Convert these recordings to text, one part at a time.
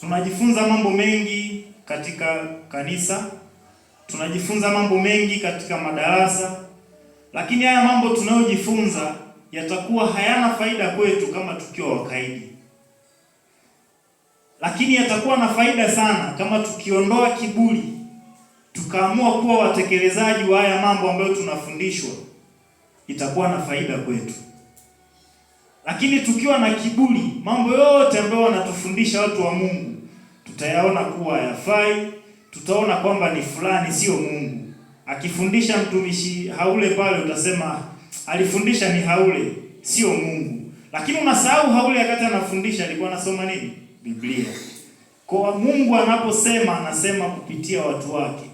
Tunajifunza mambo mengi katika kanisa, tunajifunza mambo mengi katika madarasa, lakini haya mambo tunayojifunza yatakuwa hayana faida kwetu kama tukiwa wakaidi. Lakini yatakuwa na faida sana kama tukiondoa kiburi, tukaamua kuwa watekelezaji wa haya mambo ambayo tunafundishwa, itakuwa na faida kwetu. Lakini tukiwa na kiburi, mambo yote ambayo wanatufundisha watu wa Mungu tutayaona kuwa hayafai, tutaona kwamba ni fulani sio Mungu. Akifundisha mtumishi Haule pale utasema alifundisha ni Haule, sio Mungu. Lakini unasahau Haule wakati anafundisha alikuwa anasoma nini? Biblia. Kwa Mungu anaposema anasema kupitia watu wake.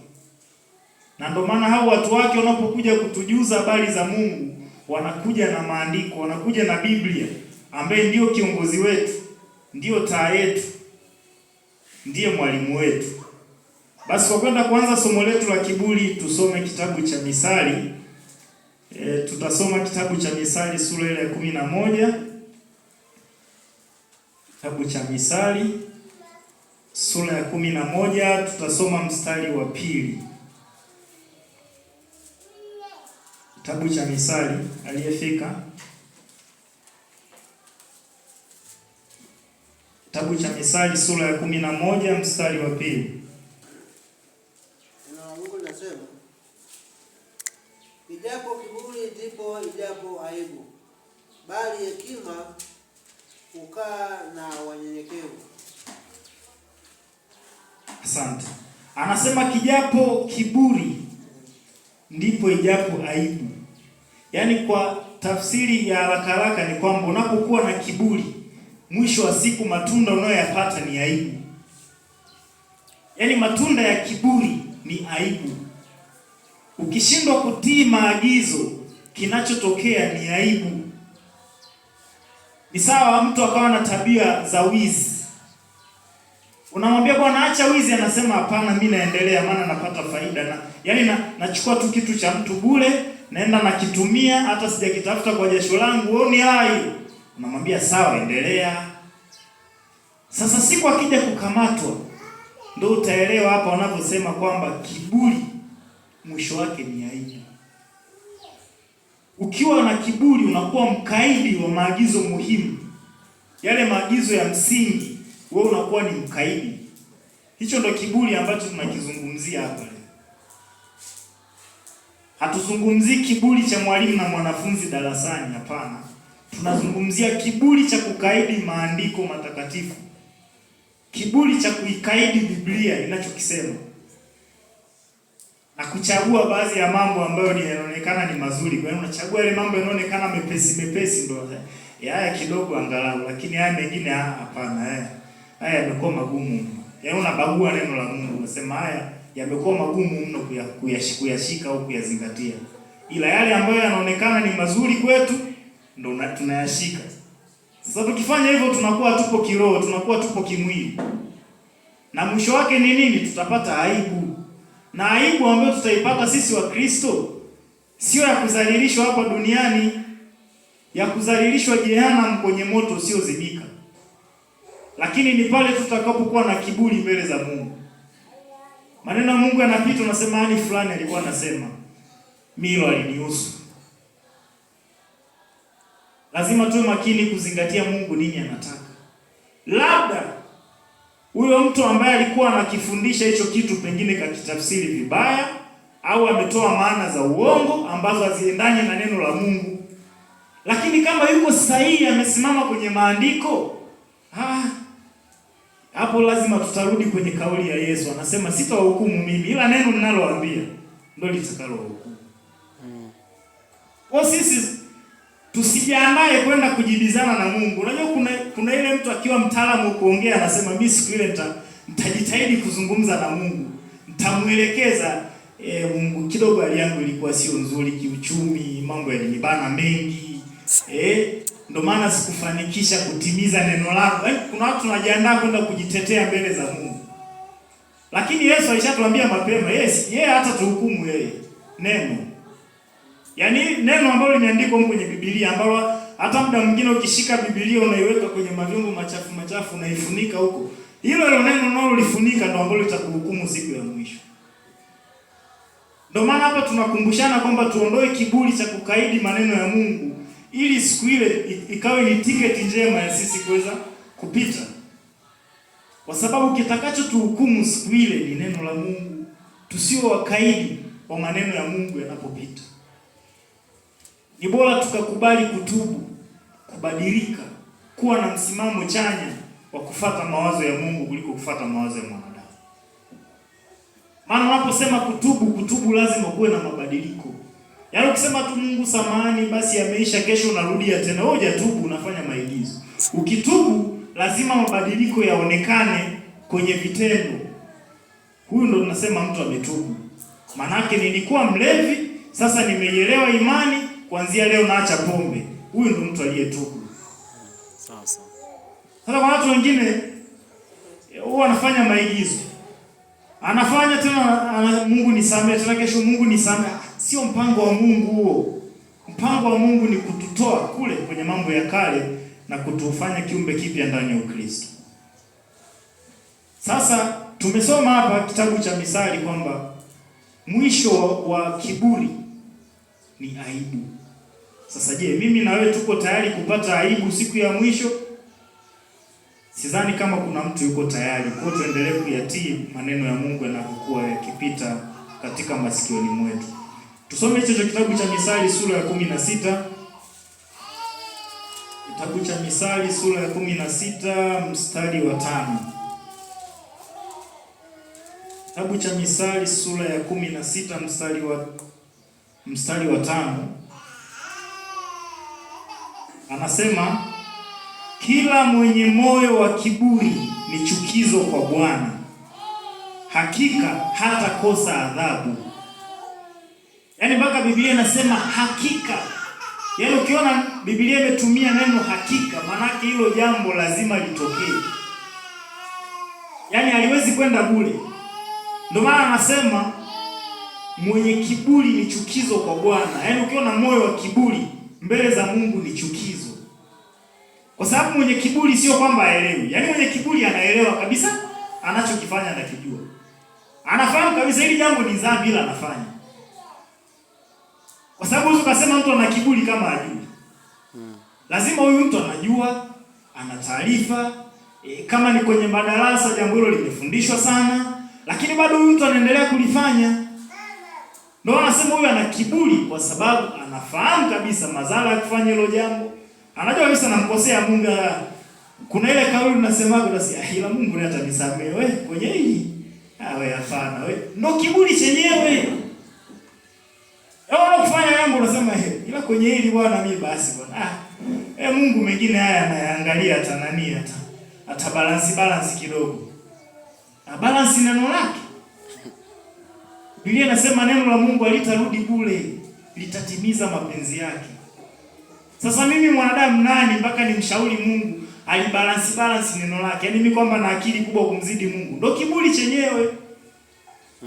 Na ndio maana hao watu wake wanapokuja kutujuza habari za Mungu, wanakuja na maandiko, wanakuja na Biblia ambaye ndio kiongozi wetu, ndio taa yetu, ndiye mwalimu wetu. Basi kwa kwenda kuanza somo letu la kiburi, tusome kitabu cha Misali. Tutasoma kitabu cha Misali sura ile ya 11. Kitabu cha Misali sura ya 11, tutasoma mstari wa 2. Kitabu cha Misali, aliyefika. Kitabu cha Misali sura ya 11 mstari wa 2. Neno la Mungu linasema, ijapo kiburi ndipo ijapo aibu, bali hekima hukaa na wanyenyekevu. Asante. Anasema kijapo kiburi ndipo ijapo aibu. Yaani kwa tafsiri ya haraka ni kwamba unapokuwa na kiburi, mwisho wa siku matunda unayoyapata ni aibu. Yaani matunda ya kiburi ni aibu. Ukishindwa kutii maagizo, kinachotokea ni aibu. Ni sawa mtu akawa na tabia za wizi. Unamwambia bwana acha wizi, anasema hapana, mimi naendelea maana napata faida. Nachukua tu kitu cha mtu bure, naenda nakitumia hata sijakitafuta kwa jasho langu, wewe ni hai. Unamwambia sawa, endelea. Sasa siku akija kukamatwa, ndio utaelewa hapa wanavyosema kwamba kiburi mwisho wake ni aibu. Ukiwa na kiburi unakuwa mkaidi wa maagizo muhimu. Yale maagizo ya msingi, wewe unakuwa ni mkaidi. Hicho ndo kiburi ambacho tunakizungumzia hapa leo. Hatuzungumzii kiburi cha mwalimu na mwanafunzi darasani, hapana. Tunazungumzia kiburi cha kukaidi maandiko matakatifu. Kiburi cha kuikaidi Biblia inachokisema. Na kuchagua baadhi ya mambo ambayo yanaonekana ni mazuri. Kwa hiyo unachagua yale mambo yanaonekana mepesi ndio haya kidogo angalau, lakini haya mengine hapana. Haya yamekuwa magumu. Yaani unabagua neno la Mungu, unasema haya yamekuwa magumu mno kuyashika au kuyazingatia. Ila yale ambayo yanaonekana ni mazuri kwetu ndio tunayashika. Sasa tukifanya hivyo tunakuwa tupo kiroho, tunakuwa tupo kimwili. Na mwisho wake ni nini? Tutapata aibu. Na aibu ambayo tutaipata sisi wa Kristo sio ya kudhalilishwa hapa duniani, ya kudhalilishwa jehanamu kwenye moto usiozimika. Lakini ni pale tutakapokuwa na kiburi mbele za Mungu. Maneno ya Mungu yanapita, unasema hani fulani alikuwa anasema, milo alinihusu. Lazima tuwe makini kuzingatia Mungu nini anataka. Labda huyo mtu ambaye alikuwa anakifundisha hicho kitu pengine kakitafsiri vibaya, au ametoa maana za uongo ambazo haziendani na neno la Mungu. Lakini kama yuko sahihi, amesimama kwenye maandiko, hapo lazima tutarudi kwenye kauli ya Yesu. Anasema sitawahukumu mimi, ila neno ninalowaambia ndio litakalowahukumu. Kwa sisi tusijiandae kwenda kujibizana na Mungu. Unajua kuna ile mtu akiwa mtaalamu kuongea anasema mimi siku ile nitajitahidi kuzungumza na Mungu. Nitamuelekeza Mungu, kidogo hali yangu ilikuwa sio nzuri kiuchumi, mambo yalinibana mengi. Ndio maana sikufanikisha kutimiza neno lako. Kuna watu wanajiandaa kwenda kujitetea mbele za Mungu. Lakini Yesu alishatuambia mapema, yeye hata tuhukumu yeye. Neno. Yaani neno ambalo limeandikwa kwenye Biblia, ambalo hata muda mwingine ukishika Biblia unaiweka kwenye mavyombo machafu unaifunika huko. Hilo neno unalolifunika ndio ambalo litakuhukumu siku ya mwisho. Ndio maana hapa tunakumbushana kwamba tuondoe kiburi cha kukaidi maneno ya Mungu, ili siku ile ikawe ni tiketi njema ya sisi kuweza kupita. Kwa sababu kitakacho tuhukumu siku ile ni neno la Mungu. Tusio wakaidi wa maneno ya Mungu yanapopita. Ni bora tukakubali kutubu, kubadilika, kuwa na msimamo chanya wa kufuata mawazo ya Mungu kuliko kufuata mawazo ya mwanadamu. Maana unaposema kutubu lazima kuwe na mabadiliko. Yaani ukisema tu Mungu samahani, basi yameisha, kesho unarudia tena, wewe hujatubu, unafanya maigizo. Ukitubu lazima mabadiliko yaonekane kwenye vitendo. Huyu ndo tunasema mtu ametubu. Manake nilikuwa mlevi, sasa nimeielewa imani, kuanzia leo naacha pombe. Huyu ndo mtu aliyetubu. Sasa kwa watu wengine huwa anafanya maigizo. Anafanya tena Mungu nisamehe, tena kesho Mungu nisamehe. Sio mpango wa Mungu huo. Mpango wa Mungu ni kututoa kule kwenye mambo ya kale na kutufanya kiumbe kipya ndani ya Ukristo. Sasa tumesoma hapa kitabu cha Misali kwamba mwisho wa kiburi ni aibu. Sasa je, mimi na wewe tuko tayari kupata aibu siku ya mwisho? Sidhani kama kuna mtu yuko tayari. Kwa hiyo tuendelee kuyatii maneno ya Mungu yanapokuwa yakipita katika masikioni mwetu. Tusome hicho kitabu cha Misali sura ya 16. Kitabu cha Misali sura ya 16 mstari wa 5. Kitabu cha Misali sura ya 16 mstari wa 5. Anasema, kila mwenye moyo wa kiburi ni chukizo kwa Bwana, hakika hata kosa adhabu. Yaani mpaka Biblia inasema hakika. Yaani ukiona Biblia imetumia neno hakika, manake hilo jambo lazima litokee. Yaani haliwezi kwenda bure. Ndio maana anasema mwenye kiburi ni chukizo kwa Bwana. Yaani ukiona moyo wa kiburi mbele za Mungu ni chukizo. Kwa sababu mwenye kiburi sio kwamba haelewi. Yaani mwenye kiburi anaelewa kabisa anachokifanya, anakijua. Anafahamu kabisa hili jambo ni dhambi, ila anafanya. Kwa sababu ukasema mtu ana kiburi kama hajui. Lazima huyu mtu anajua, ana taarifa, kama ni kwenye madarasa jambo hilo limefundishwa sana, lakini bado huyu mtu anaendelea kulifanya. Ndio anasema huyu ana kiburi kwa sababu anafahamu kabisa madhara ya kufanya hilo jambo. Anajua kabisa anamkosea Mungu. Kuna ile kauli unasemaga basi ila Mungu ndiye atanisamehe wewe kwenye hili. Wewe hapana wewe. Ndio kiburi chenyewe. Wewe unafanya jambo unasema ila kwenye hili bwana mimi basi bwana. Mungu mengine haya anayaangalia hata nani hata balance kidogo. Balance neno lake. Biblia inasema neno la Mungu halitarudi bure, litatimiza mapenzi yake. Sasa mimi mwanadamu nani mpaka nimshauri Mungu alibalance neno lake? Yaani mimi kwamba na akili kubwa kumzidi Mungu. Ndio kiburi chenyewe.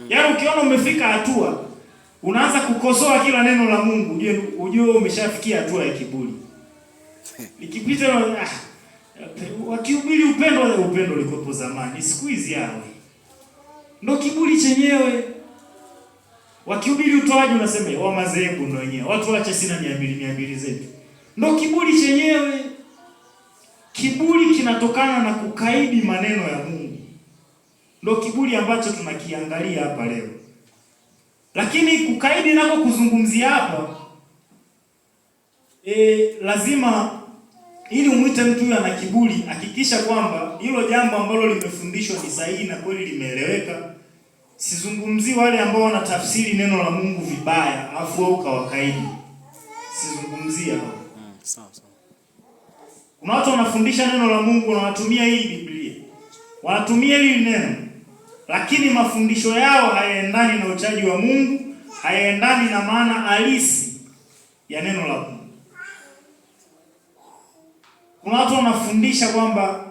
Yaani ukiona umefika hatua unaanza kukosoa kila neno la Mungu, ujue umeshafikia hatua ya kiburi. Nikipita wakihubiri upendo ulikopo zamani, siku hizi yawe. Ndio kiburi chenyewe. Wakihubiri utoaji unasema wa madhehebu ndio wenyewe. Watu waache sina 200 zetu. Ndio kiburi chenyewe. Kiburi kinatokana na kukaidi maneno ya Mungu. Ndio kiburi ambacho tunakiangalia hapa leo. Lakini kukaidi nako kuzungumzia hapa lazima ili umuite mtu huyu ana kiburi, hakikisha kwamba hilo jambo ambalo limefundishwa ni sahihi na kweli limeeleweka. Sizungumzi wale ambao wanatafsiri neno la Mungu vibaya afu wao kawakaidi. Sizungumzia hao. Sawa. Kuna watu wanafundisha neno la Mungu na wanatumia hii Biblia. Wanatumia hili neno. Lakini mafundisho yao hayaendani na uchaji wa Mungu, hayaendani na maana halisi ya neno la Mungu. Kuna watu wanafundisha kwamba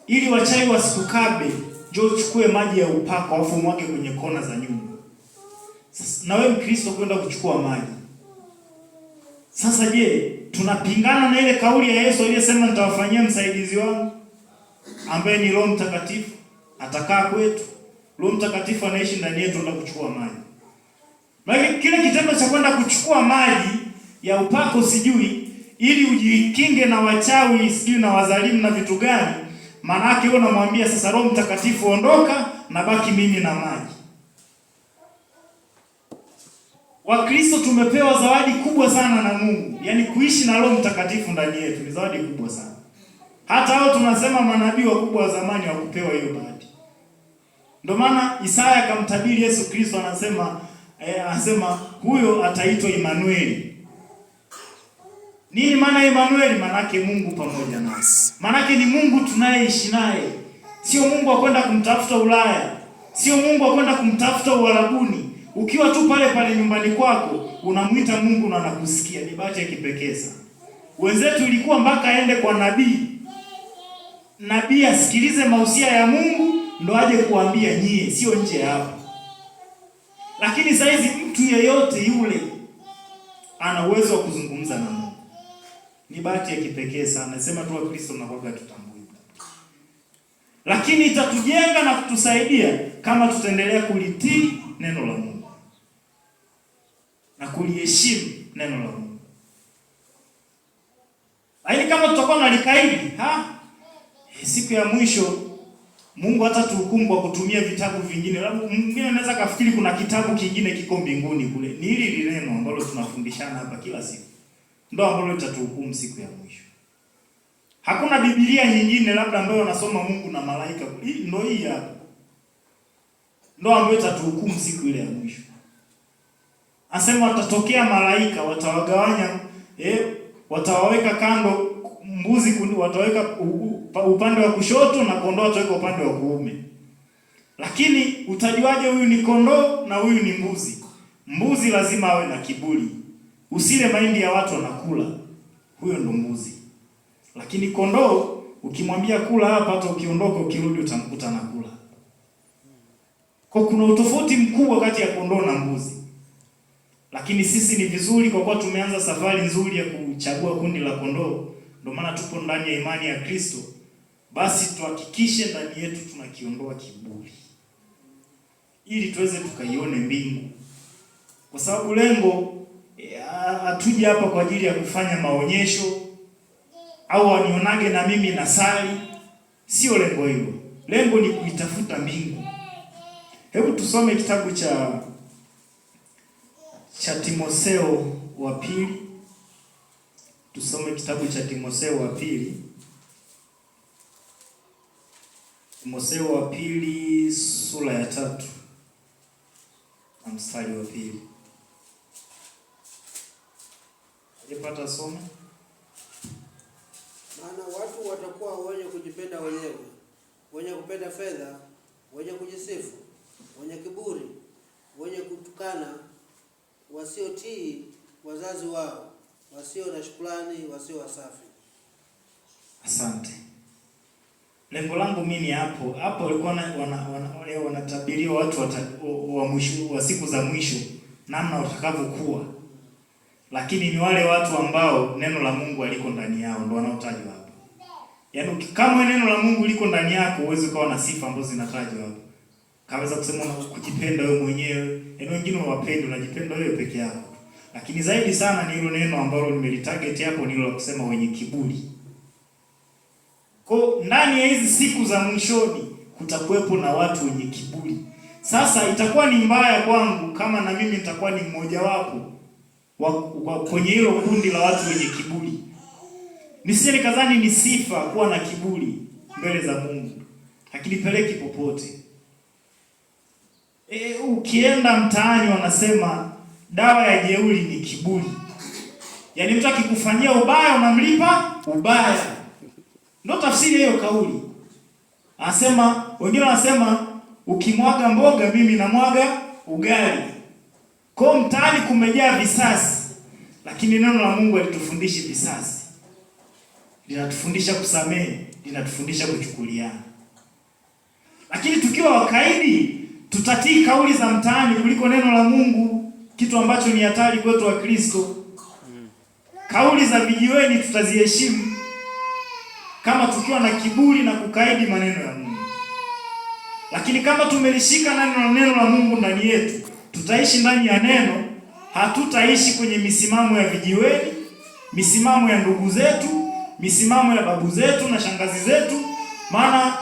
ili wachawi wasikukabe, njoo uchukue maji ya upako afu mwage kwenye kona za nyumba. Sasa na wewe Mkristo kwenda kuchukua maji. Sasa je, tunapingana na ile kauli ya Yesu aliyesema nitawafanyia msaidizi wangu? ambaye ni Roho Mtakatifu atakaa kwetu. Roho Mtakatifu anaishi ndani yetu na kuchukua maji. Maana kile kitendo cha kwenda kuchukua maji ya upako sijui ili ujikinge na wachawi sijui na wazalimu na vitu gani, maana yake wewe unamwambia sasa Roho Mtakatifu ondoka na baki mimi na maji. Wakristo tumepewa zawadi kubwa sana na Mungu. Yaani kuishi na Roho Mtakatifu ndani yetu ni zawadi kubwa sana. Hata hao tunasema manabii wakubwa wa zamani hawakupewa hiyo bahati. Ndio maana Isaya akamtabiri Yesu Kristo, anasema huyo ataitwa Immanueli. Nini maana Immanueli? Manake Mungu pamoja nasi. Manake ni Mungu tunayeishi naye. Sio Mungu wa kwenda kumtafuta Ulaya. Sio Mungu wa kwenda kumtafuta Uarabuni. Ukiwa tu pale pale nyumbani kwako unamuita Mungu na anakusikia. Ni bahati ya kipekee sana. Wenzetu ilikuwa mpaka aende kwa nabii. Nabii asikilize mausia ya Mungu ndo aje kuambia nyie, sio nje hapa. Lakini sasa hizi mtu yeyote yule ana uwezo wa kuzungumza na Mungu. Ni bahati ya kipekee sana. Nasema tu Wakristo tunakuwa tutambui. Lakini itatujenga na kutusaidia kama tutaendelea kulitii neno la Mungu na kuliheshimu neno la Mungu. Lakini kama tutakuwa tunalikaidi, siku ya mwisho Mungu hata tuhukumu kwa kutumia vitabu vingine. Labda mwingine anaweza kafikiri kuna kitabu kingine kiko mbinguni kule. Ni hili neno ambalo tunafundishana hapa kila siku. Ndio ambalo litatuhukumu siku ya mwisho. Hakuna Biblia nyingine labda ambayo wanasoma Mungu na malaika. Ndio hii hapa. Ndio ambayo itatuhukumu siku ile ya mwisho. Anasema watatokea malaika, watawagawanya, watawaweka kando mbuzi, wataweka upande wa kushoto na kondoo wataweka upande wa kuume. Lakini utajuaje huyu ni kondoo na huyu ni mbuzi? Mbuzi lazima awe na kiburi. Usile mahindi ya watu wanakula. Huyo ndo mbuzi. Lakini kondoo ukimwambia kula hapa, hata ukiondoka ukirudi utamkuta anakula. Kwa kuna utofauti mkubwa kati ya kondoo na mbuzi. Lakini sisi ni vizuri kwa kuwa tumeanza safari nzuri ya kuchagua kundi la kondoo. Ndio maana tupo ndani ya imani ya Kristo. Basi tuhakikishe ndani yetu tunakiondoa kiburi, ili tuweze tukaione mbingu. Kwa sababu lengo hatuje hapa kwa ajili ya kufanya maonyesho au wanionage na mimi nasali. Sio lengo hilo. Lengo ni kuitafuta mbingu. Hebu tusome kitabu cha Timotheo wa pili. Tusome kitabu cha Timotheo wa pili. Timotheo wa pili sura ya 3 na mstari wa 2. Alipata somo. Maana watu watakuwa wenye kujipenda wenyewe, wenye kupenda fedha, wenye kujisifu, wenye kiburi, wenye kutukana, wasiotii wazazi wao, wasio na shukrani, wasio wasafi. Asante. Lengo langu mimi hapo walikuwa wanatabiria watu wa mwisho wa siku za mwisho namna watakavyokuwa. Lakini ni wale watu ambao neno la Mungu aliko ndani yao ndio wanaotajwa hapo. Yaani kama neno la Mungu liko ndani yako uweze kuwa na sifa ambazo zinatajwa hapo. Kaweza kusema kujipenda wewe mwenyewe, yaani wengine wapende, unajipenda wewe peke yako. Lakini zaidi sana ni hilo neno ambalo nimelitarget hapo, ni hilo la kusema wenye kiburi. Kwa ndani ya hizi siku za mwishoni kutakuwepo na watu wenye kiburi. Sasa itakuwa ni mbaya kwangu kama na mimi nitakuwa ni mmoja wapo kwenye hilo kundi la watu wenye kiburi. Nisije nikadhani ni sifa kuwa na kiburi mbele za Mungu. Lakini peleki popote. Ukienda mtaani wanasema dawa ya jeuri ni kiburi. Yaani mtu akikufanyia ubaya unamlipa ubaya. Ndio tafsiri hiyo kauli. Anasema, wengine wanasema ukimwaga mboga mimi namwaga ugali. Kwa mtaani kumejaa visasi. Lakini neno la Mungu halitufundishi visasi. Linatufundisha kusamehe, linatufundisha kuchukuliana. Lakini tukiwa wakaidi, tutatii kauli za mtaani kuliko neno la Mungu, kitu ambacho ni hatari kwetu wa Kristo. Kauli za vijiweni tutaziheshimu. kama tukiwa na kiburi na kukaidi maneno ya Mungu. Lakini kama tumelishika neno la Mungu ndani yetu, tutaishi ndani ya neno, hatutaishi kwenye misimamo ya vijiweni, misimamo ya ndugu zetu, misimamo ya babu zetu na shangazi zetu. Maana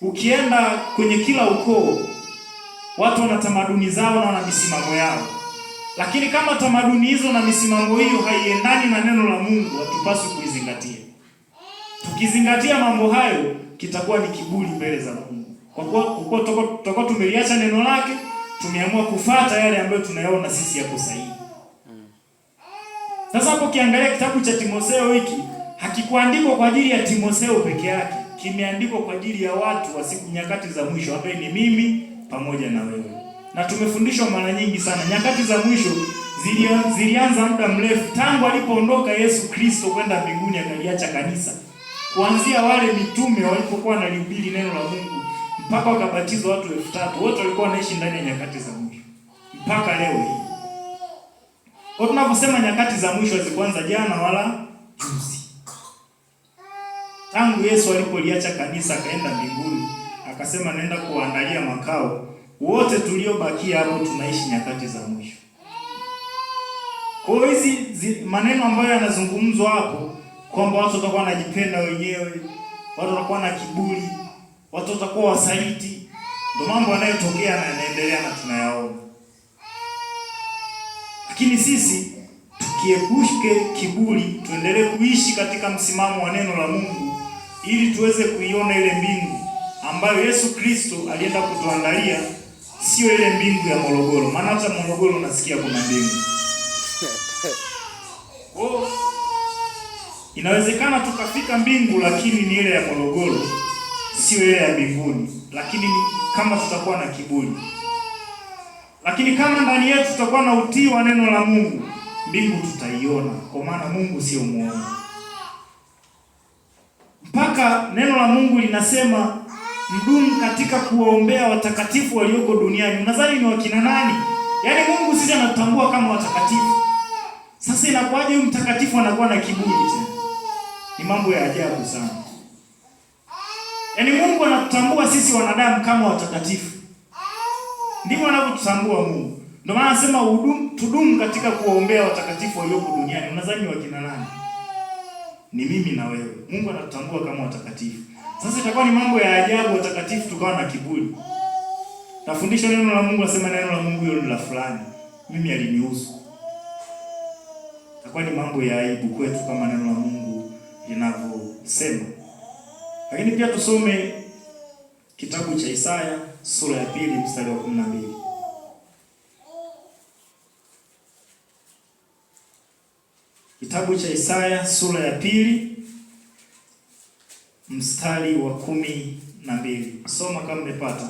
ukienda kwenye kila ukoo, watu wana tamaduni zao na wana misimamo yao. Lakini kama tamaduni hizo na misimamo hiyo haiendani na neno la Mungu, hatupaswi kuizingatia. Tukizingatia mambo hayo, kitakuwa ni kiburi mbele za Mungu. Kwa kuwa tutakuwa tumeliacha neno lake, tumeamua kufuata yale ambayo tunayaona sisi yako sahihi. Sasa hapo kiangalia kitabu cha Timotheo hiki, hakikuandikwa kwa ajili ya Timotheo peke yake. Kimeandikwa kwa ajili ya watu wa siku nyakati za mwisho, ambaye ni mimi pamoja na wewe. Na tumefundishwa mara nyingi sana, nyakati za mwisho zilianza muda mrefu tangu alipoondoka Yesu Kristo kwenda mbinguni akaliacha kanisa. Kuanzia wale mitume walipokuwa wanalihubiri neno la Mungu mpaka wakabatizwa watu 3000, wote walikuwa wanaishi ndani ya nyakati za mwisho mpaka leo hii. Kwa tunaposema nyakati za mwisho hazikuanza jana wala juzi. Tangu Yesu alipoliacha kanisa akaenda mbinguni, akasema naenda kuandalia makao, wote tuliobakia hapo tunaishi nyakati za mwisho. Kwa hizi maneno ambayo yanazungumzwa hapo kwamba watu watakuwa wanajipenda wenyewe, watu watakuwa na kiburi, watu watakuwa wasaliti, ndio mambo yanayotokea na yanaendelea na tunayaona. Lakini sisi tukiepuke kiburi, tuendelee kuishi katika msimamo wa neno la Mungu ili tuweze kuiona ile mbingu ambayo Yesu Kristo alienda kutuandalia, sio ile mbingu ya Morogoro. Maana hata Morogoro unasikia kuna mbingu. Oh, inawezekana tukafika mbingu lakini ni ile ya Morogoro, sio ile ya mbinguni. Lakini kama tutakuwa na kiburi. Lakini kama ndani yetu tutakuwa na utii wa neno la Mungu, mbingu tutaiona, kwa maana Mungu sio muongo. Mpaka neno la Mungu linasema mdumu katika kuwaombea watakatifu walioko duniani. Unadhani ni wakina nani? Yaani Mungu sisi anatambua kama watakatifu. Sasa inakuwaje huyu mtakatifu anakuwa na kiburi tena? Ni mambo ya ajabu sana. Yaani Mungu anatambua sisi wanadamu kama watakatifu. Ndivyo anavyotambua Mungu. Ndio maana anasema tudumu katika kuwaombea watakatifu walioko duniani. Unadhani ni wakina nani? Ni mimi na wewe. Mungu anatutambua kama watakatifu. Sasa itakuwa ni mambo ya ajabu watakatifu tukawa na kiburi. Tafundisha neno la Mungu, nasema neno la Mungu hilo ni la fulani, mimi alinihusu. Itakuwa ni mambo ya aibu kwetu kama neno la Mungu linavyosema. Lakini pia tusome kitabu cha Isaya sura ya 2 mstari wa 12. Kitabu cha Isaya sura ya 2 mstari wa 12. Soma kama umepata.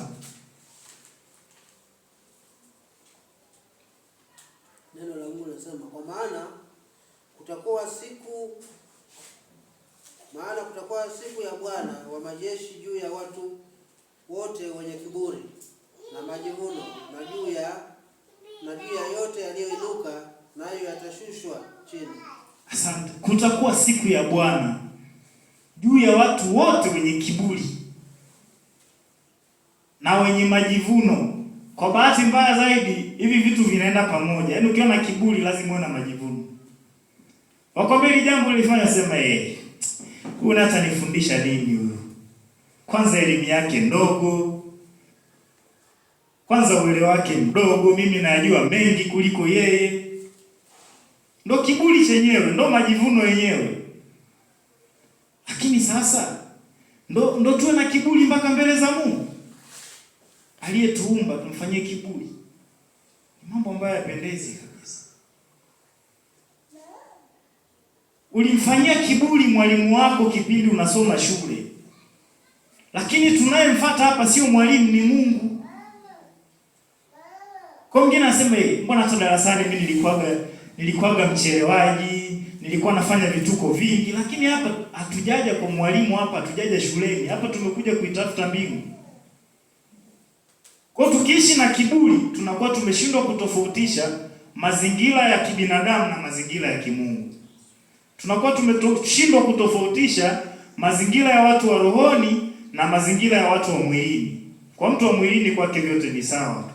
Neno la Mungu linasema, kwa maana kutakuwa siku ya Bwana wa majeshi juu ya watu wote wenye kiburi na majivuno, na juu ya yote yaliyoinuka, nayo yatashushwa chini. Asante. Kutakuwa siku ya Bwana juu ya watu wote wenye kiburi na wenye majivuno. Kwa bahati mbaya zaidi, hivi vitu vinaenda pamoja. Yaani ukiwa na kiburi lazima uwe na majivuno. Wakwambia jambo lilifanya sema kuna hata nifundisha nini huyo? Kwanza elimu yake ndogo. Kwanza uelewa wake mdogo, mimi najua mengi kuliko yeye. Ndo kiburi chenyewe, ndo majivuno yenyewe. Lakini sasa ndo tuwe na kiburi mpaka mbele za Mungu aliyetuumba, tumfanyie kiburi? Ni mambo ambayo yapendezi kabisa. Ulimfanyia kiburi mwalimu wako kipindi unasoma shule, lakini tunayemfuata hapa sio mwalimu, ni Mungu. Kwa mwingine anasema mbona hata darasani mimi nilikuwaga mchelewaji, nilikuwa nafanya vituko vingi, lakini hapa hatujaja kwa mwalimu, hapa hatujaja shuleni, hapa tumekuja kuitafuta mbingu. Kwa tukiishi na kiburi, tunakuwa tumeshindwa kutofautisha mazingira ya kibinadamu na mazingira ya kimungu. Tunakuwa tumeshindwa kutofautisha mazingira ya watu wa rohoni na mazingira ya watu wa mwilini. Kwa mtu wa mwilini kwake vyote ni sawa.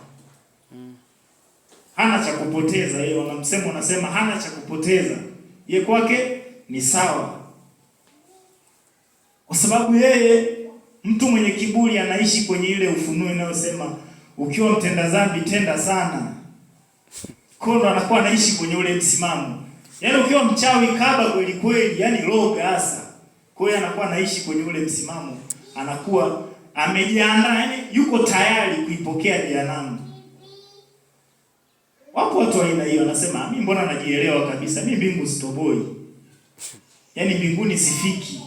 Hana cha kupoteza yeye, wanasema hana cha kupoteza. Yeye kwake ni sawa. Kwa sababu yeye mtu mwenye kiburi anaishi kwenye ile ufunuo inayosema ukiwa mtenda dhambi tenda sana. Kondo anakuwa anaishi kwenye ule msimamo. Yaani ukiwa mchawi kaba kweli kweli, yani roga hasa. Kwa hiyo anakuwa anaishi kwenye ule msimamo. Anakuwa amejiandaa, yani yuko tayari kuipokea jehanamu. Wapo watu wa aina hiyo wanasema, mimi mbona najielewa kabisa, mimi mbingu sitoboi. Yaani mbinguni sifiki.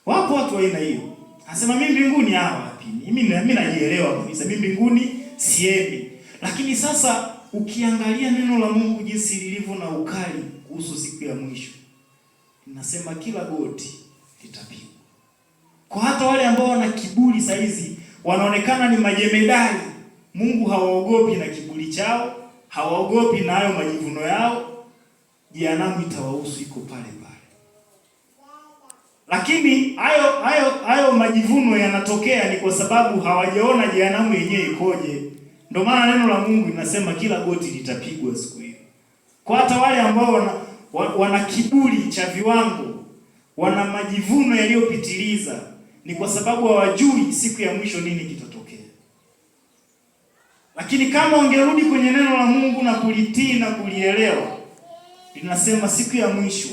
Wapo watu wa aina hiyo. Anasema mimi mbinguni wapi? Mimi najielewa kabisa, mimi mbinguni siendi. Lakini sasa ukiangalia neno la Mungu jinsi lilivyo na ukali kuhusu siku ya mwisho, inasema kila goti litapigwa. Kwa hata wale ambao wana kiburi saizi, wanaonekana ni majemedari, Mungu hawaogopi na kiburi chao, hawaogopi na hayo majivuno yao, jehanamu itawahusu, iko pale pale. Lakini hayo majivuno yanatokea ni kwa sababu hawajaona jehanamu yenyewe ikoje. Ndio maana neno la Mungu linasema kila goti litapigwa siku hiyo. Kwa hata wale ambao wana kiburi cha viwango, wana majivuno yaliyopitiliza, ni kwa sababu hawajui siku ya mwisho nini kitatokea. Lakini kama ungerudi kwenye neno la Mungu na kulitii na kulielewa, linasema siku ya mwisho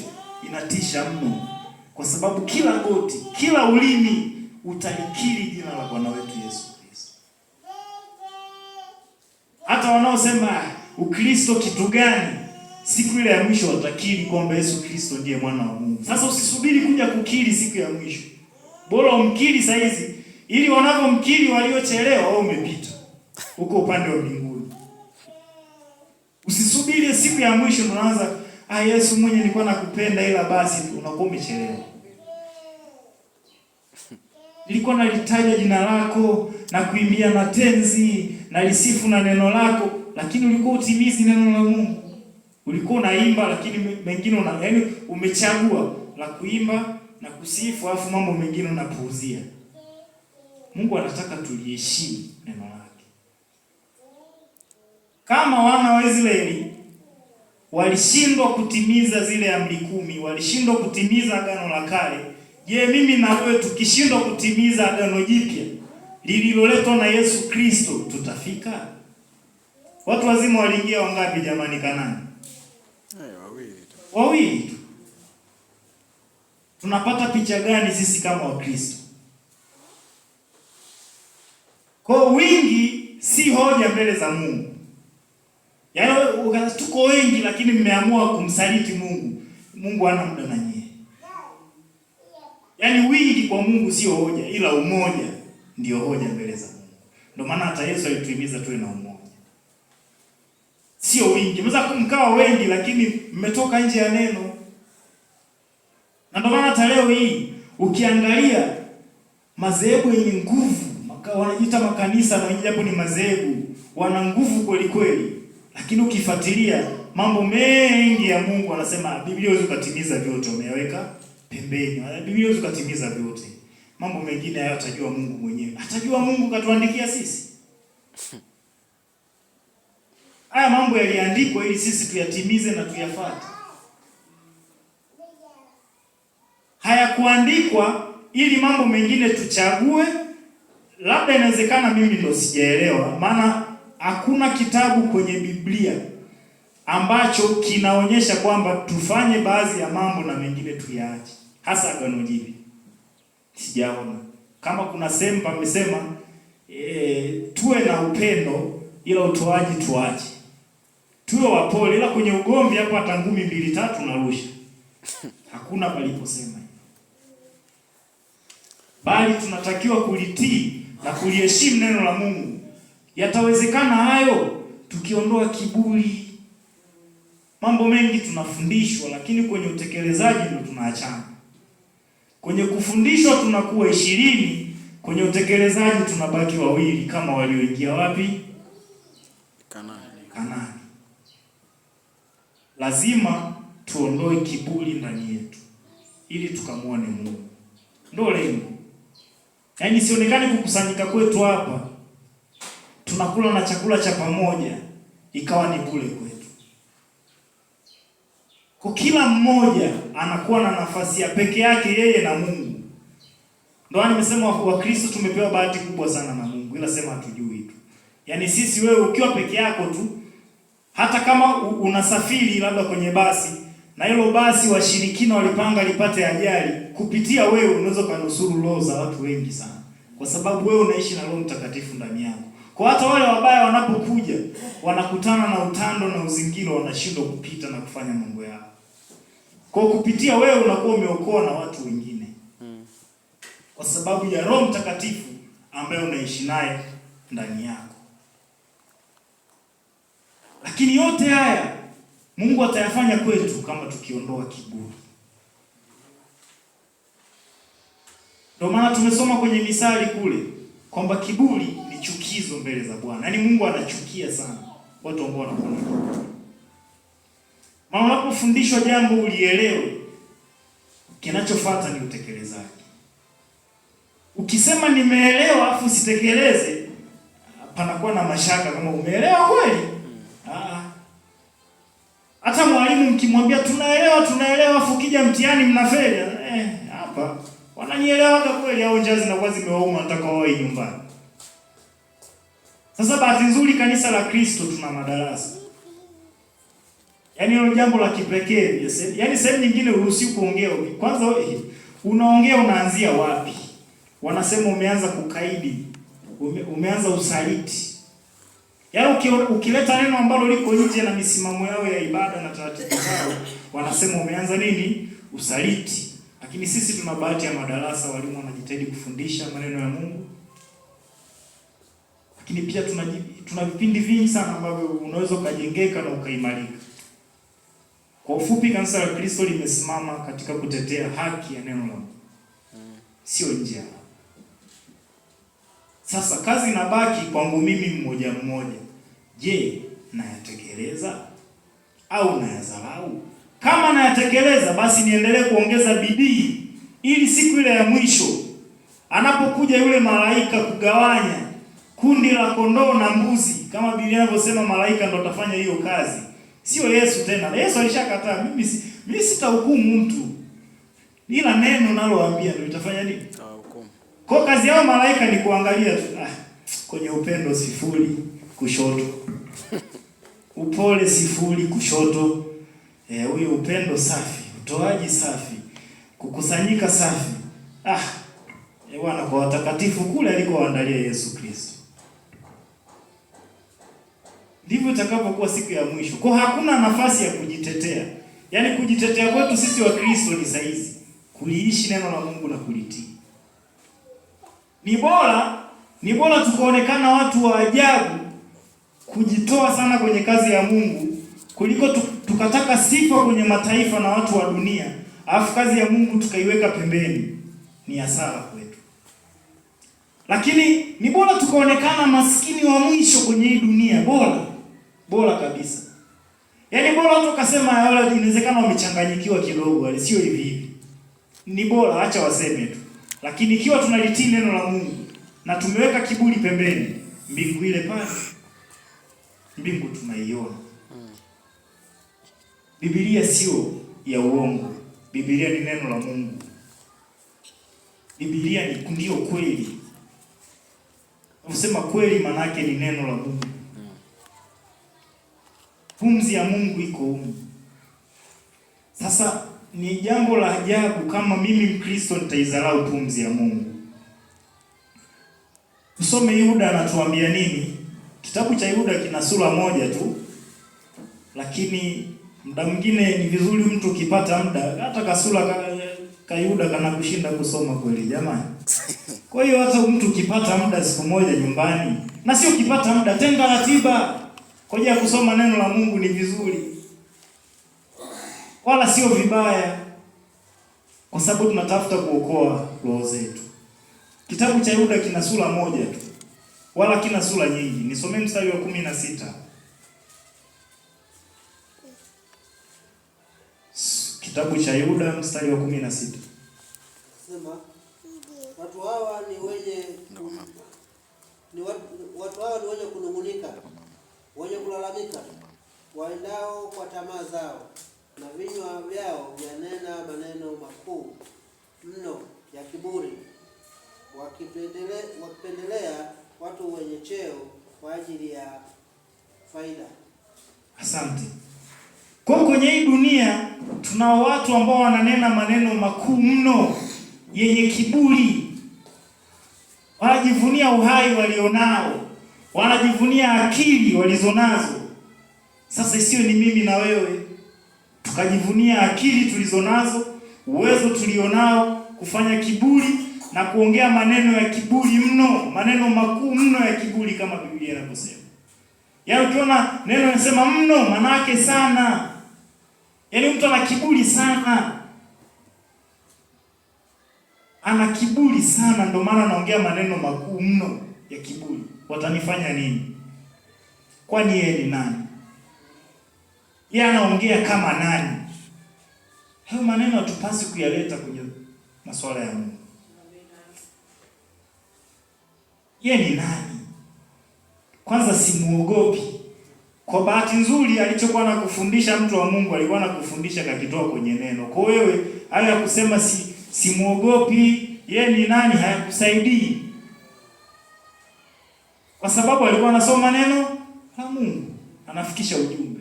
inatisha mno, kwa sababu kila goti, kila ulimi utalikiri jina la Bwana wetu Yesu Kristo. Hata wanaosema Ukristo kitu gani, siku ile ya mwisho watakiri kwamba Yesu Kristo ndiye mwana wa Mungu. Sasa usisubiri kuja kukiri siku ya mwisho. Bora umkiri saizi, ili wanapomkiri waliochelewa wao umepita huko upande wa mbinguni. Usisubiri siku ya mwisho unaanza, Yesu mwenye nilikuwa nakupenda ila basi unakuwa umechelewa. Nilikuwa nalitaja jina lako na kuimbia na tenzi na lisifu na neno lako, lakini ulikuwa utimizi neno la Mungu. Ulikuwa unaimba lakini mengine yaani umechagua la kuimba na kusifu, afu mambo mengine unapuuzia. Mungu anataka tuliheshimu neno lake. Kama wana wa Israeli walishindwa kutimiza zile amri 10, walishindwa kutimiza agano la kale, je, mimi na wewe tukishindwa kutimiza agano jipya lililoletwa na Yesu Kristo tutafika? Watu wazima waliingia wangapi jamani Kanaani? Wawili tu. Tunapata picha gani sisi kama Wakristo? Kwa wingi si hoja mbele za Mungu. Yaani tuko wengi lakini mmeamua kumsaliti Mungu. Mungu hana muda na nyie. Yaani wingi kwa Mungu sio hoja, ila umoja ndio hoja mbele za Mungu. Ndio maana hata Yesu alituhimiza tuwe na umoja. Sio wingi. Mnaweza mkawa wengi lakini mmetoka nje ya neno. Na ndio maana hata leo hii ukiangalia madhehebu yenye nguvu, wanajiita makanisa na japo ni madhehebu, wana nguvu kweli kweli. Lakini ukifuatilia mambo mengi ya Mungu anasema Biblia haiwezi kutimiza vyote, umeweka pembeni. Biblia haiwezi kutimiza vyote. Mambo mengine hayo atajua Mungu mwenyewe. Atajua Mungu katuandikia sisi. Haya mambo yaliandikwa ili sisi tuyatimize na tuyafuate. Hayakuandikwa ili mambo mengine tuchague. Labda inawezekana mimi ndo sijaelewa, maana hakuna kitabu kwenye Biblia ambacho kinaonyesha kwamba tufanye baadhi ya mambo na mengine tuyaache, hasa agano jipya. Sijaona. Kama kuna sehemu pamesema tuwe na upendo ila utoaji tuache. Tuwe wapole ila kwenye ugomvi hapo hata ngumi 2-3 narusha. Hakuna paliposema. Bali tunatakiwa kulitii na kuliheshimu neno la Mungu. Yatawezekana hayo tukiondoa kiburi. Mambo mengi tunafundishwa lakini kwenye utekelezaji ndio tunaachana. Kwenye kufundishwa tunakuwa 20, kwenye utekelezaji tunabaki 2 kama walioingia wapi? Kanaani. Lazima tuondoe kiburi ndani yetu. ili tukamwone Mungu. Ndio lengo. Yaani sionekane kukusanyika kwetu hapa tunakula na chakula cha pamoja ikawa ni bure kwetu. Kwa kila mmoja anakuwa na nafasi ya peke yake yeye na Mungu. Ndio nimesema Wakristo tumepewa bahati kubwa sana na Mungu, ila sema hatujui tu. Yaani sisi, wewe ukiwa peke yako tu, hata kama unasafiri labda kwenye basi na hilo basi washirikina walipanga lipate ajali, kupitia wewe unaweza kunusuru roho za watu wengi sana, kwa sababu wewe unaishi na Roho Mtakatifu ndani yako. Kwa hata wale wabaya wanapokuja wanakutana na utando na uzingiro, wanashindwa kupita na kufanya mambo yao. Kwa kupitia wewe unakuwa umeokoa na watu wengine. Kwa sababu ya Roho Mtakatifu ambaye unaishi naye ndani yako. Lakini yote haya Mungu atayafanya kwetu kama tukiondoa kiburi. Ndio maana tumesoma kwenye Misali kule kwamba kiburi ni chukizo mbele za Bwana. Yaani Mungu anachukia sana watu ambao wanakuwa na kiburi. Maana unapofundishwa jambo ulielewe, kinachofuata ni utekelezaji. Ukisema nimeelewa afu usitekeleze, panakuwa na mashaka kama umeelewa kweli. Hata mwalimu mkimwambia tunaelewa afu kija mtihani mnafeli, hapa wananielewa kweli au njaa zinakuwa zimewauma nataka wawe nyumbani. Sasa bahati nzuri kanisa la Kristo tuna madarasa. Yaani hilo jambo la kipekee. Yaani sehemu nyingine uruhusiwi kuongea. Kwanza wewe unaongea unaanzia wapi? Wanasema umeanza kukaidi. Umeanza usaliti. Yaani ukileta neno ambalo liko nje na misimamo yao ya ibada na taratibu zao, wanasema umeanza nini? Usaliti. Lakini sisi tuna bahati ya madarasa, walimu wanajitahidi kufundisha maneno ya Mungu. Lakini pia tuna vipindi vingi sana ambavyo unaweza ukajengeka na ukaimarika. Kwa ufupi, kanisa la Kristo limesimama katika kutetea haki ya neno la Mungu. Sio nje. Sasa kazi inabaki kwangu mimi mmoja mmoja. Je, nayatekeleza au nayadharau? Kama nayatekeleza, basi niendelee kuongeza bidii ili siku ile ya mwisho anapokuja yule malaika kugawanya kundi la kondoo na mbuzi, kama Biblia inavyosema malaika ndo atafanya hiyo kazi. Sio Yesu tena. Yesu alishakataa, mimi sitahukumu mtu. Ila neno naloambia ndio litafanya nini? Kwa kazi yao malaika ni kuangalia tu, kwenye upendo 0 kushoto. Upole 0 kushoto. Huyo upendo safi, utoaji safi, kukusanyika safi. Bwana kwa watakatifu kule alikowaandalia Yesu Kristo. Ndivyo itakapokuwa siku ya mwisho. Kwa hakuna nafasi ya kujitetea. Yaani kujitetea kwetu sisi wa Kristo ni saizi kuliishi neno la Mungu na kulitii. Ni bora tukaonekana watu wa ajabu kujitoa sana kwenye kazi ya Mungu kuliko tukataka sifa kwenye mataifa na watu wa dunia, alafu kazi ya Mungu tukaiweka pembeni. Ni hasara kwetu. Lakini ni bora tukaonekana maskini wa mwisho kwenye hii dunia, bora kabisa. Yaani bora watu wakasema wale inawezekana wamechanganyikiwa kidogo, wale sio hivi. Ni bora acha waseme tu. Lakini ikiwa tunalitii neno la Mungu na tumeweka kiburi pembeni, mbingu ile pale, mbingu tunaiona. Biblia sio ya uongo. Biblia ni neno la Mungu. Biblia ni ndio kweli. Unasema kweli maana yake ni neno la Mungu. Pumzi ya Mungu iko humu. Sasa ni jambo la ajabu kama mimi Mkristo nitaidharau pumzi ya Mungu. Tusome Yuda anatuambia nini? Kitabu cha Yuda kina sura moja tu. Lakini muda mwingine ni vizuri mtu ukipata muda hata kasura ka Yuda kana kushinda kusoma kweli jamani. Kwa hiyo hata mtu ukipata muda siku moja nyumbani, na sio ukipata muda, tenga ratiba kwa ajili ya kusoma neno la Mungu, ni vizuri. Wala sio vibaya, kwa sababu tunatafuta kuokoa roho zetu. Kitabu cha Yuda kina sura moja tu, wala kina sura nyingi. Nisomee mstari wa 16. Kitabu cha Yuda mstari wa 16. Sema watu hawa ni wenye kunung'unika, wenye kulalamika, waendao kwa tamaa zao, na vinywa vyao vyanena maneno makuu mno ya kiburi, wakipendelea watu wenye cheo kwa ajili ya faida. Asante. Kwa kwenye hii dunia tunao watu ambao wananena maneno makuu mno yenye kiburi. Wanajivunia uhai walionao, wanajivunia akili walizonazo. Sasa isiwe ni mimi na wewe tukajivunia akili tulizonazo, uwezo tulionao, kufanya kiburi na kuongea maneno ya kiburi mno, maneno makuu mno ya kiburi kama Biblia inavyosema. Yaani ukiona neno linasema mno, manake sana. Yaani mtu ana kiburi sana. Ana kiburi sana, ndio maana anaongea maneno makuu mno ya kiburi. Watanifanya nini? Kwani yeye ni nani? Yeye anaongea kama nani? Hayo maneno hatupasi kuyaleta kwenye masuala ya Mungu. Yeye ni nani? Kwanza simuogopi. Kwa bahati nzuri alichokuwa anakufundisha mtu wa Mungu alikuwa anakufundisha kakitoa kwenye neno. Kwa wewe hayo ya kusema simuogopi, yeye ni nani hayakusaidii. Kwa sababu alikuwa anasoma neno la Mungu, anafikisha ujumbe.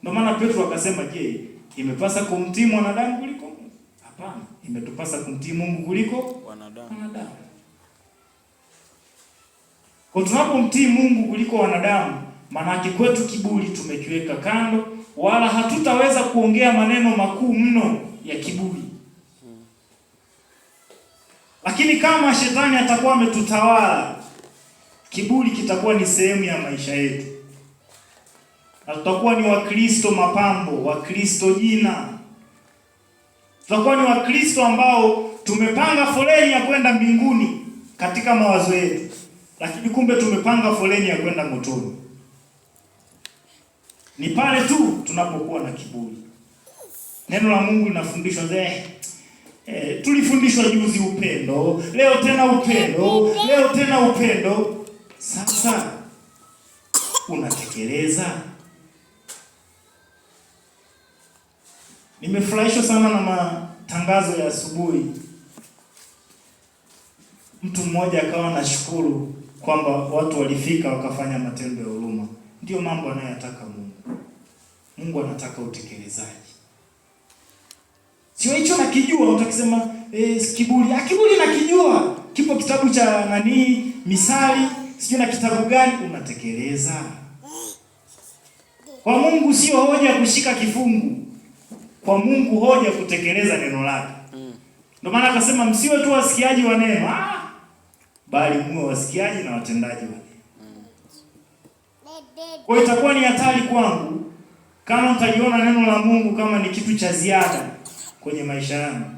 Ndio maana Petro akasema, "Je, imepasa kumtii mwanadamu kuliko Mungu?" Hapana, imetupasa kumtii Mungu kuliko wanadamu. Kwa tunapomtii Mungu kuliko wanadamu, maana kwetu kiburi tumekiweka kando, wala hatutaweza kuongea maneno makuu mno ya kiburi. Lakini kama shetani atakuwa ametutawala, kiburi kitakuwa ni sehemu ya maisha yetu. Na tutakuwa ni Wakristo mapambo, Wakristo jina. Tutakuwa ni Wakristo ambao tumepanga foleni ya kwenda mbinguni katika mawazo yetu, lakini kumbe tumepanga foleni ya kwenda motoni. Ni pale tu tunapokuwa na kiburi. Neno la Mungu linafundishwa tulifundishwa juzi upendo, leo tena upendo, leo tena upendo. Sasa unatekeleza? Nimefurahishwa sana na matangazo ya asubuhi. Mtu mmoja akawa anashukuru kwamba watu walifika wakafanya matendo ya huruma. Ndio mambo anayotaka Mungu. Mungu anataka utekelezaji. Sio hicho nakijua utakisema kiburi. Kiburi nakijua. Kipo kitabu cha Misali, sijui na kitabu gani, unatekeleza. Kwa Mungu sio hoja kushika kifungu. Kwa Mungu hoja kutekeleza neno lake. Ndio maana akasema msiwe tu wasikiaji wa neno, bali muwe wasikiaji na watendaji wa neno. Kwa itakuwa ni hatari kwangu kama mtaliona neno la Mungu kama ni kitu cha ziada kwenye maisha yangu.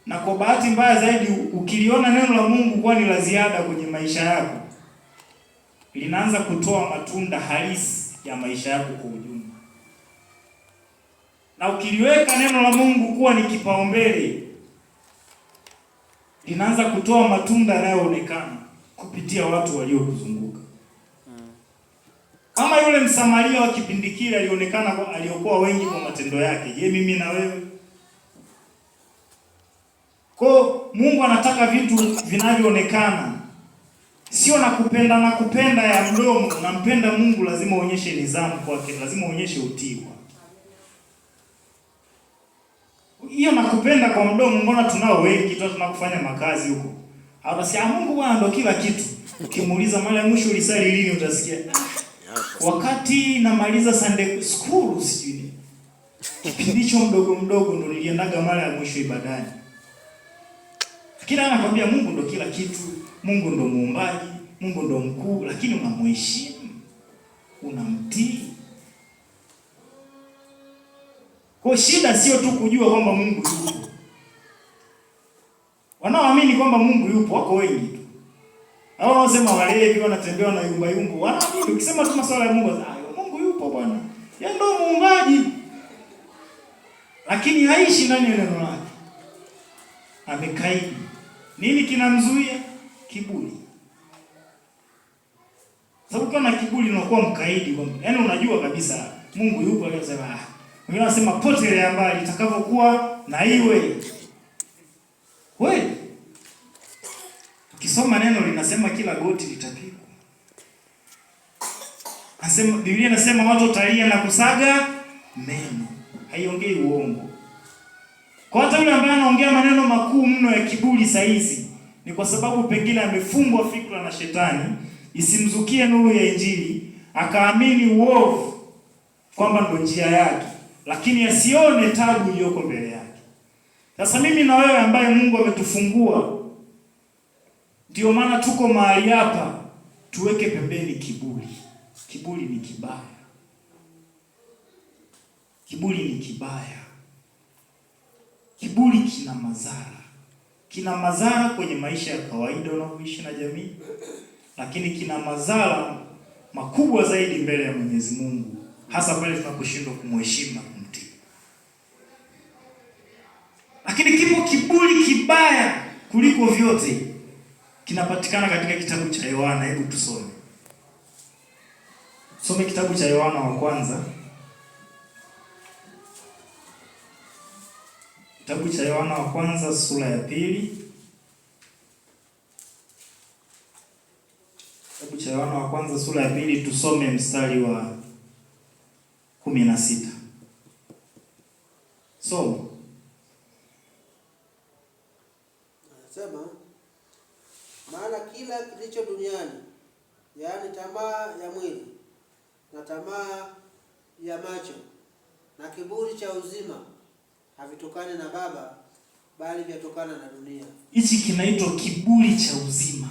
Na kwa bahati mbaya zaidi ukiliona neno la Mungu kuwa ni la ziada kwenye maisha yako, linaanza kutoa matunda halisi ya maisha yako kwa ujumla. Na ukiliweka neno la Mungu kuwa ni kipaumbele, linaanza kutoa matunda yanayoonekana kupitia watu waliokuzunguka. Kama yule Msamaria wa kipindi kile alionekana aliokuwa wengi kwa matendo yake, je, mimi na wewe? Kwa Mungu anataka vitu vinavyoonekana. Sio na kupenda ya mdomo. Unampenda Mungu lazima uonyeshe nidhamu kwake, lazima uonyeshe utii. Hiyo nakupenda kwa mdomo, mbona tunao wengi tu tunakufanya makazi huko. Anasema Mungu bwana ndio kila kitu. Ukimuuliza mara ya mwisho ulisali lini, utasikia wakati namaliza Sunday school sijui. Kipindi hicho mdogo ndo niliendaga mara ya mwisho ibadani. Kila anakwambia Mungu ndo kila kitu, Mungu ndo muumbaji, Mungu ndo mkuu, lakini unamheshimu, unamtii. Kwa shida sio tu kujua kwamba Mungu yupo. Wanaoamini kwamba Mungu yupo wako wengi tu. Hao wanaosema walevi wanatembea na yumba, wanaamini ukisema tu masuala ya Mungu, Mungu yupo bwana. Yeye ndio muumbaji. Lakini haishi ndani ya neno lake. Amekaidi. Nini kinamzuia? Kiburi. Sababu kama kiburi unakuwa mkaidi, yaani unajua kabisa Mungu yupo aliyosema. Wengine wanasema potelea mbali itakavyokuwa na iwe. Wewe ukisoma neno linasema kila goti litapigwa. Anasema Biblia inasema watu watalia na kusaga meno. Haiongei uongo. Kwa hata yule ambaye anaongea maneno makuu mno ya kiburi saizi ni kwa sababu pengine amefungwa fikra na shetani isimzukie nuru ya Injili, akaamini uovu kwamba ndio njia yake, lakini asione tabu iliyoko mbele yake. Sasa mimi na wewe ambaye Mungu ametufungua, ndio maana tuko mahali hapa, tuweke pembeni kiburi. Kiburi ni kibaya. Kiburi ni kibaya. Kiburi kina madhara. Kina madhara kwenye maisha ya kawaida unaoishi na jamii, lakini kina madhara makubwa zaidi mbele ya Mwenyezi Mungu, hasa pale tunaposhindwa kumheshimu na kumtii. Lakini kipo kiburi kibaya kuliko vyote, kinapatikana katika kitabu cha Yohana. Hebu tusome. Some kitabu cha Yohana wa kwanza. Kitabu cha Yohana wa kwanza sura ya 2. Kitabu cha Yohana wa kwanza sura ya 2 tusome mstari wa 16. So, anasema maana kila kilicho duniani, yaani tamaa ya mwili na tamaa ya macho na kiburi cha uzima, havitokani na Baba, bali vyatokana na dunia. Hichi kinaitwa kiburi cha uzima.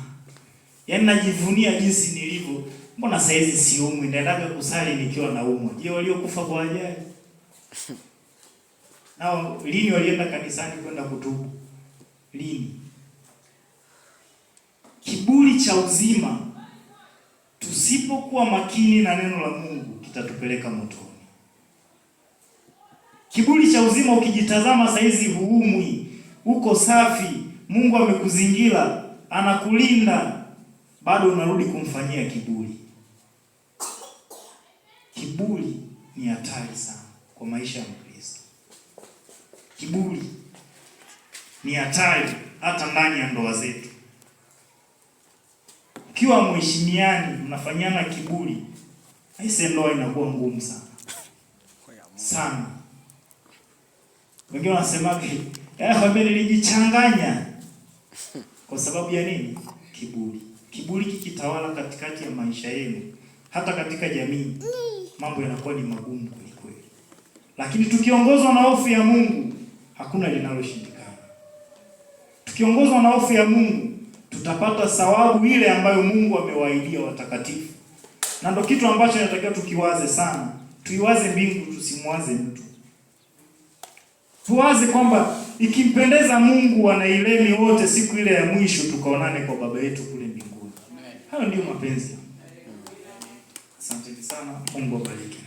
Yaani najivunia jinsi nilivyo. Mbona saizi siumwi, naendaga kusali nikiwa naumwa. Je, waliokufa kwa ajali? Nao lini walienda kanisani kwenda kutubu? Lini? Kiburi cha uzima, tusipokuwa makini na neno la Mungu, kitatupeleka motoni. Kiburi cha uzima, ukijitazama saizi huumwi, uko safi, Mungu amekuzingira, anakulinda, bado unarudi kumfanyia kiburi. Kiburi ni hatari sana kwa maisha ya Mkristo. Kiburi ni hatari hata ndani ya ndoa zetu. Ukiwa mheshimiani, mnafanyana kiburi, haise ndoa inakuwa ngumu sana. Sana. Wengine wanasema nilijichanganya. Kwa sababu ya nini? Kiburi. Kiburi kikitawala katikati ya maisha yenu, hata katika jamii, mambo yanakuwa ni magumu kweli kweli. Lakini tukiongozwa na hofu ya Mungu, hakuna linaloshindikana. Tukiongozwa na hofu ya Mungu, tutapata thawabu ile ambayo Mungu amewaahidia watakatifu. Na ndio kitu ambacho inatakiwa tukiwaze sana. Tuiwaze mbingu, tusimwaze mtu. Tuwaze kwamba ikimpendeza Mungu wanailemi wote siku ile ya mwisho tukaonane kwa Baba yetu kule mbinguni. Hayo ndio mapenzi. Asante sana. Mungu awabariki.